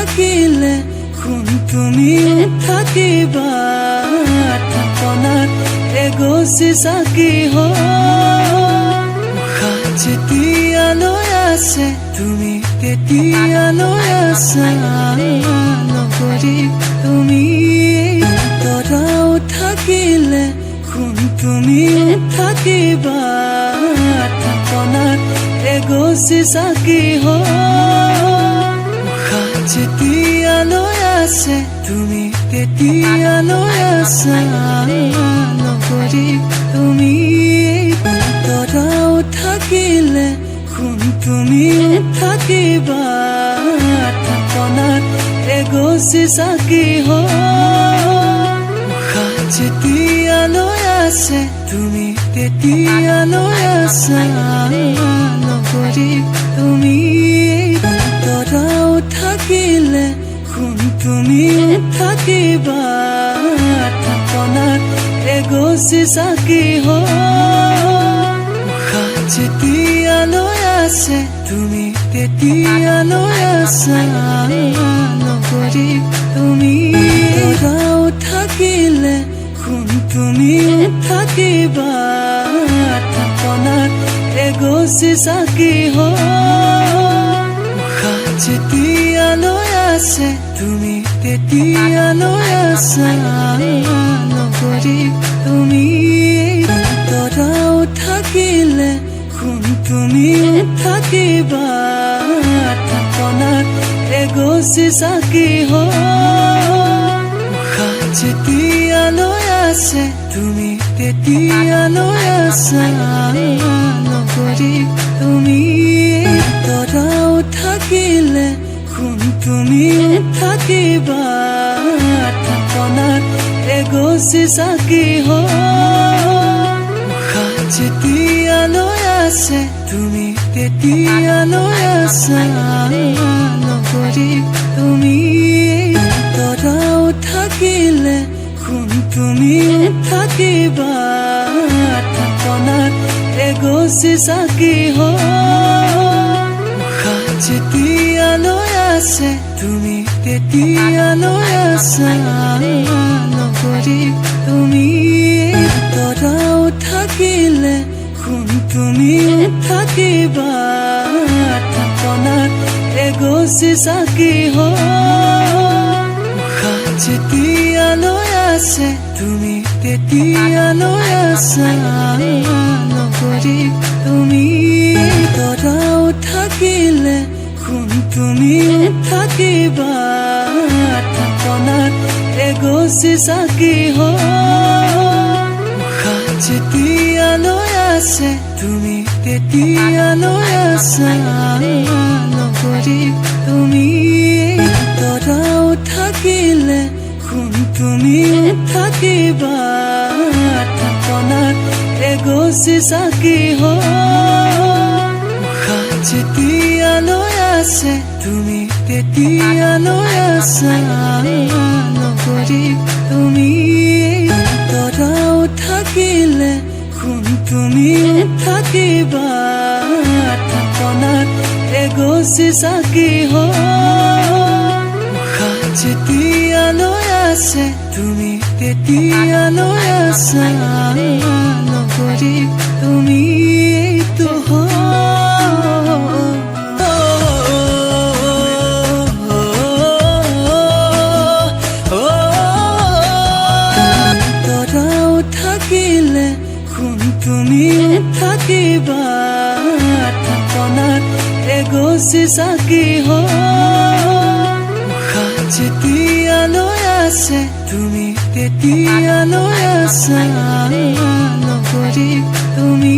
থাকিলে কোন তুমিও থাকিবা থাপনাত এগছি চাকি উশাহ যেতিয়ালৈ আছে তুমি তেতিয়ালৈ আছা নগৰী তুমি তৰাও থাকিলে কোন তুমিও থাকিবা থাপনাত এগছি চাকি উশাহ যেতিয়ালৈ আছে তুমি তেতিয়ালৈ আছা নগৰী তুমি তৰাও থাকিলে কোন তুমিও থাকিবা থাপনাত এগছি চাকি উশাহ যেতিয়ালৈ আছে তুমি তেতিয়ালৈ আছা নগৰী তুমি তৰাও থাকিলে কোন তুমিও থাকিবা থাপনাত এগছি চাকি উশাহ যেতিয়ালৈ আছে তুমি তেতিয়ালৈ আছা নগৰী তুমি তৰাও থাকিলে কোন তুমিও থাকিবা থাপনাত এগছি চাকি উশাহ যেতিয়ালৈ আছে তুমি তেতিয়ালৈ আছা নগৰী তুমি তৰাও থাকিলে কোন তুমিও থাকিবা থাপনাত এগছি চাকি উশাহ যেতিয়ালৈ আছে তুমি তেতিয়ালৈ আছা নগৰী তুমি তৰাও থাকিলে কোন তুমিও থাকিবা থাপনাত এগছি চাকি উশাহ যেতিয়ালৈ আছে তুমি তেতিয়ালৈ আছা নগৰী তুমি তৰাও থাকিলে কোন তুমিও থাকিবা থাপনাত এগছি চাকি উশাহ যেতিয়ালৈ আছে তুমি তেতিয়ালৈ আছা নগৰী তুমি তৰাও থাকিলে কোন তুমিও থাকিবা থাপনাত এগছি চাকি উশাহ যেতিয়ালৈ আছে তুমি তেতিয়ালৈ আছা নগৰী তুমি তৰাও থাকিলে কোন তুমিও থাকিবা থাপনাত এগছি চাকি উশাহ যেতিয়ালৈ আছে তুমি তেতিয়ালৈ আছা নগৰী তুমি তৰাও থাকিলে কোন তুমিও থাকিবা থাপনাত এগছি চাকি উশাহ যেতিয়ালৈ আছে তুমি তেতিয়ালৈ আছা নগৰী তুমি তৰাও থাকিলে কোন তুমিও থাকিবা থাপনাত এগছি চাকি উশাহ যেতিয়ালৈ আছে তুমি তেতিয়ালৈ আছা নগৰী তুমি তৰাও থাকিলে কোন তুমিও থাকিবা থাপনাত এগছি চাকি উশাহ যেতিয়ালৈ আছে তুমি তেতিয়ালৈ আছা নগৰী তুমি